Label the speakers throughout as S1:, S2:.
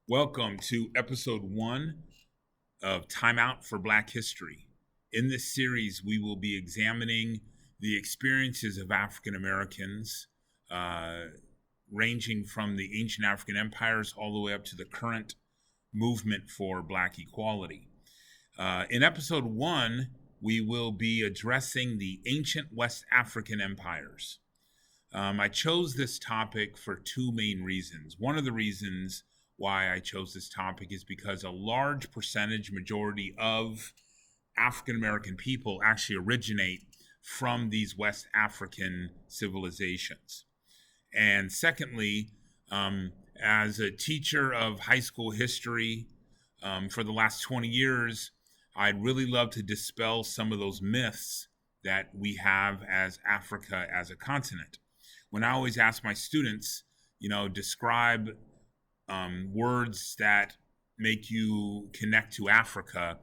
S1: Welcome to episode 1 of Time Out for Black History. In this series, we will be examining the experiences of African Americans, ranging from the ancient African empires all the way up to the current movement for Black equality. In episode 1, we will be addressing the ancient West African empires. I chose this topic for two main reasons. One of the reasons why I chose this topic is because a large majority of African American people actually originate from these West African civilizations. And secondly, as a teacher of high school history for the last 20 years, I'd really love to dispel some of those myths that we have as Africa as a continent. When I always ask my students, describe words that make you connect to Africa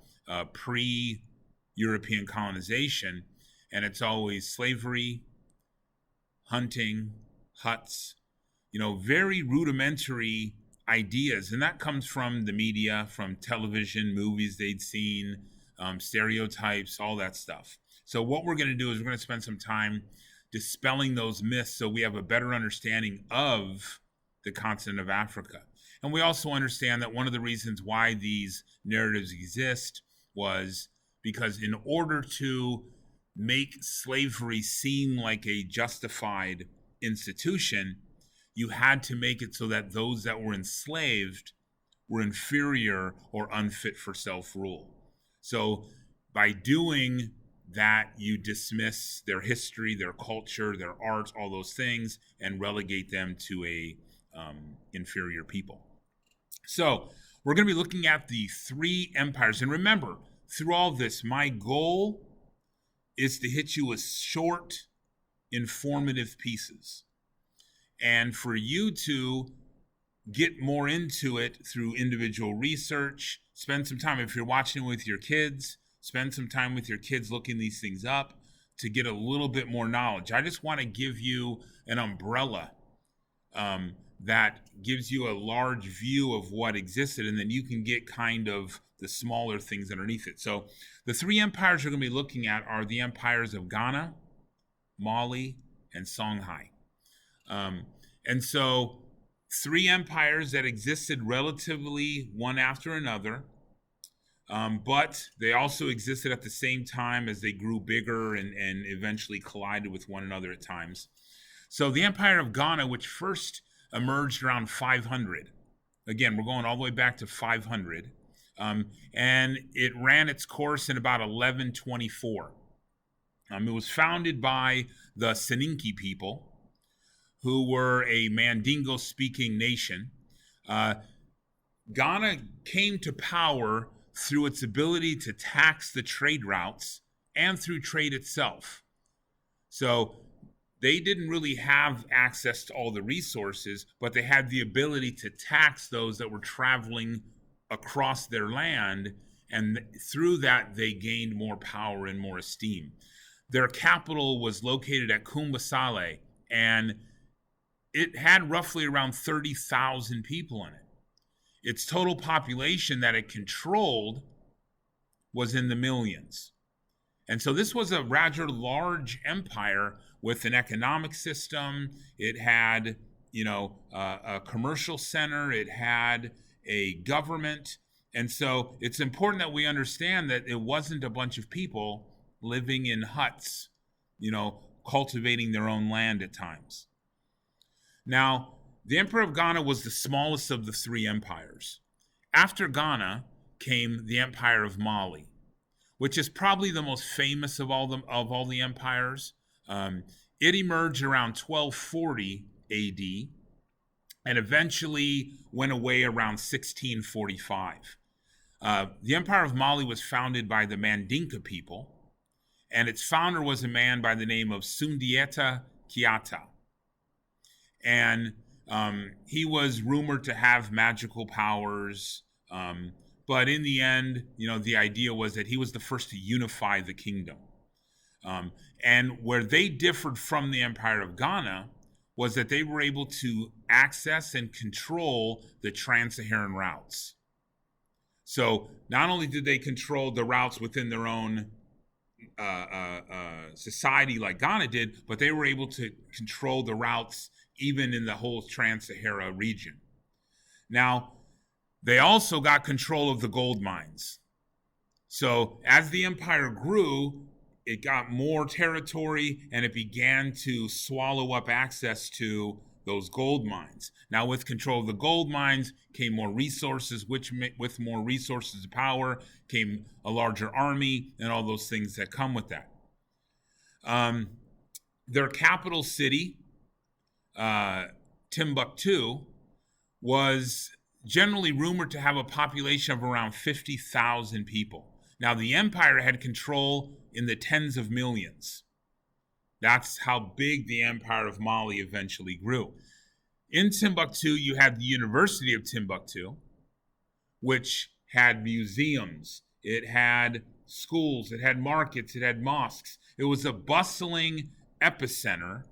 S1: pre-European colonization, and it's always slavery, hunting, huts, very rudimentary ideas. And that comes from the media, from television, movies they'd seen, stereotypes, all that stuff. So what we're going to do is we're going to spend some time dispelling those myths so we have a better understanding of the continent of Africa. And we also understand that one of the reasons why these narratives exist was because in order to make slavery seem like a justified institution, you had to make it so that those that were enslaved were inferior or unfit for self-rule. So by doing that, you dismiss their history, their culture, their arts, all those things, and relegate them to a inferior people. So we're going to be looking at the three empires. And remember, through all this, my goal is to hit you with short, informative pieces. And for you to get more into it through individual research, spend some time, if you're watching with your kids, spend some time with your kids looking these things up to get a little bit more knowledge. I just want to give you an umbrella that gives you a large view of what existed, and then you can get kind of the smaller things underneath it. So the three empires we're going to be looking at are the empires of Ghana, Mali, and Songhai. And so three empires that existed relatively one after another, but they also existed at the same time as they grew bigger and eventually collided with one another at times. So the Empire of Ghana, which first emerged around 500. Again, we're going all the way back to 500. And it ran its course in about 1124. It was founded by the Soninke people, who were a Mandingo-speaking nation. Ghana came to power through its ability to tax the trade routes and through trade itself. So they didn't really have access to all the resources, but they had the ability to tax those that were traveling across their land, and through that they gained more power and more esteem. Their capital was located at Kumbasale, and it had roughly around 30,000 people in it. Its total population that it controlled was in the millions. And so this was a rather large empire with an economic system. It had, a commercial center. It had a government. And so it's important that we understand that it wasn't a bunch of people living in huts, cultivating their own land at times. Now, the Emperor of Ghana was the smallest of the three empires. After Ghana came the Empire of Mali, which is probably the most famous of all the empires. It emerged around 1240 AD and eventually went away around 1645. The Empire of Mali was founded by the Mandinka people, and its founder was a man by the name of Sundiata Keita. And he was rumored to have magical powers, but in the end, the idea was that he was the first to unify the kingdom. And where they differed from the Empire of Ghana was that they were able to access and control the trans-Saharan routes. So not only did they control the routes within their own society like Ghana did, but they were able to control the routes even in the whole trans-Sahara region. Now, they also got control of the gold mines. So as the empire grew, it got more territory and it began to swallow up access to those gold mines. Now, with control of the gold mines came more resources, which with more resources and power came a larger army and all those things that come with that. Their capital city, Timbuktu, was generally rumored to have a population of around 50,000 people. Now, the empire had control in the tens of millions. That's how big the empire of Mali eventually grew. In Timbuktu, you had the University of Timbuktu, which had museums, it had schools, it had markets, it had mosques. It was a bustling epicenter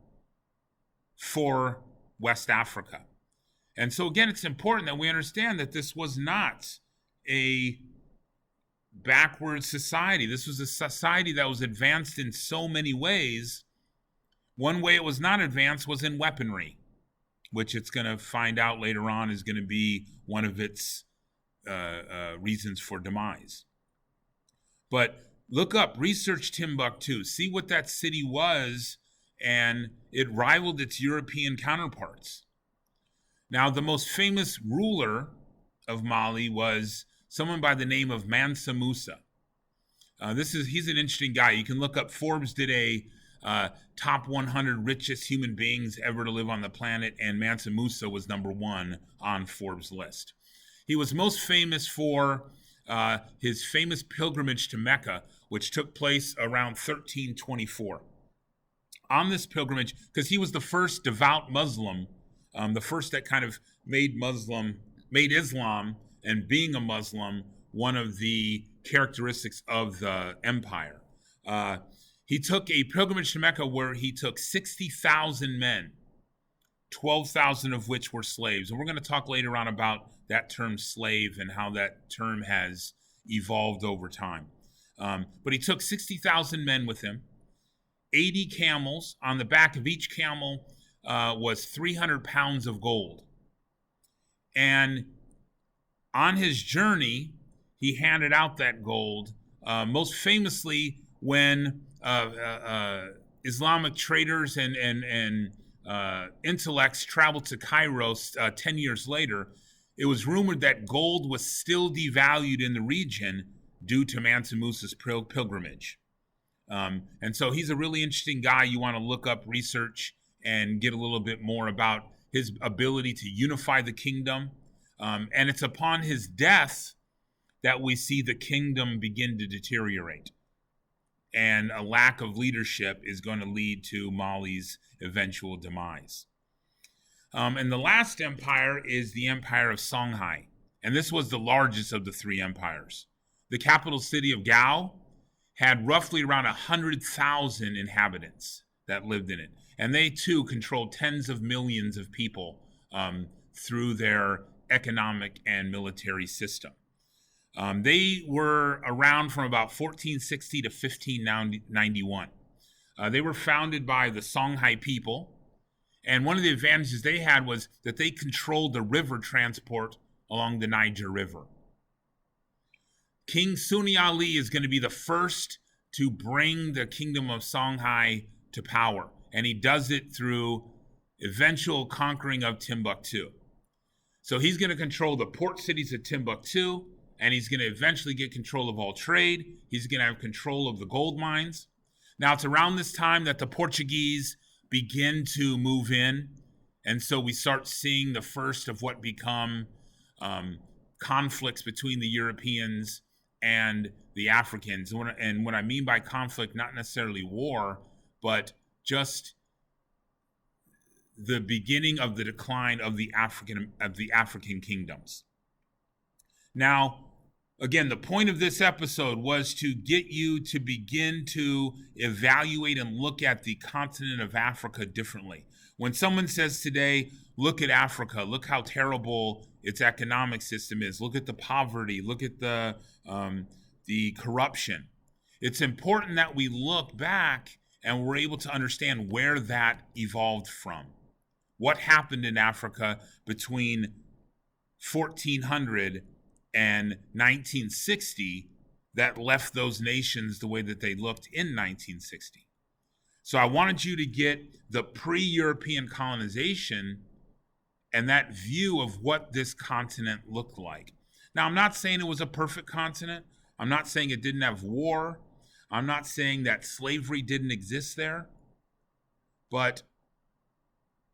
S1: for West Africa. And so again, it's important that we understand that this was not a backward society. This was a society that was advanced in so many ways. One way it was not advanced was in weaponry, which it's going to find out later on is going to be one of its reasons for demise. But look up, research Timbuktu, see what that city was, and it rivaled its European counterparts. Now, the most famous ruler of Mali was someone by the name of Mansa Musa. He's an interesting guy. You can look up, Forbes did a top 100 richest human beings ever to live on the planet, and Mansa Musa was number one on Forbes' list. He was most famous for his famous pilgrimage to Mecca, which took place around 1324. On this pilgrimage, because he was the first devout Muslim, the first that kind of made Islam and being a Muslim one of the characteristics of the empire. He took a pilgrimage to Mecca where he took 60,000 men, 12,000 of which were slaves. And we're going to talk later on about that term slave and how that term has evolved over time. But he took 60,000 men with him, 80 camels. On the back of each camel was 300 pounds of gold. And on his journey, he handed out that gold, most famously when Islamic traders and intellects traveled to Cairo 10 years later. It was rumored that gold was still devalued in the region due to Mansa Musa's pilgrimage. And so he's a really interesting guy. You want to look up, research, and get a little bit more about his ability to unify the kingdom. And it's upon his death that we see the kingdom begin to deteriorate. And a lack of leadership is going to lead to Mali's eventual demise. And the last empire is the empire of Songhai. And this was the largest of the three empires. The capital city of Gao had roughly around 100,000 inhabitants that lived in it. And they too controlled tens of millions of people through their economic and military system. They were around from about 1460 to 1591. They were founded by the Songhai people. And one of the advantages they had was that they controlled the river transport along the Niger River. King Sunni Ali is going to be the first to bring the kingdom of Songhai to power. And he does it through eventual conquering of Timbuktu. So he's going to control the port cities of Timbuktu, and he's going to eventually get control of all trade. He's going to have control of the gold mines. Now, it's around this time that the Portuguese begin to move in, and so we start seeing the first of what become conflicts between the Europeans and the Africans. And what I mean by conflict, not necessarily war, but just the beginning of the decline of the African kingdoms. Now, Again, the point of this episode was to get you to begin to evaluate and look at the continent of Africa differently. When someone says today, look at Africa, look how terrible its economic system is, look at the poverty, look at the corruption, it's important that we look back and we're able to understand where that evolved from. What happened in Africa between 1400 and 1960 that left those nations the way that they looked in 1960. So I wanted you to get the pre-European colonization and that view of what this continent looked like. Now, I'm not saying it was a perfect continent. I'm not saying it didn't have war. I'm not saying that slavery didn't exist there. But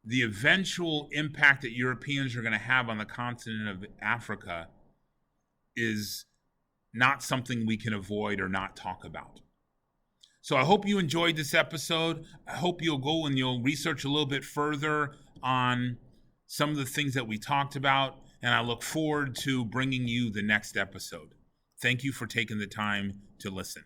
S1: the eventual impact that Europeans are going to have on the continent of Africa is not something we can avoid or not talk about. So I hope you enjoyed this episode. I hope you'll go and you'll research a little bit further on some of the things that we talked about, and I look forward to bringing you the next episode. Thank you for taking the time to listen.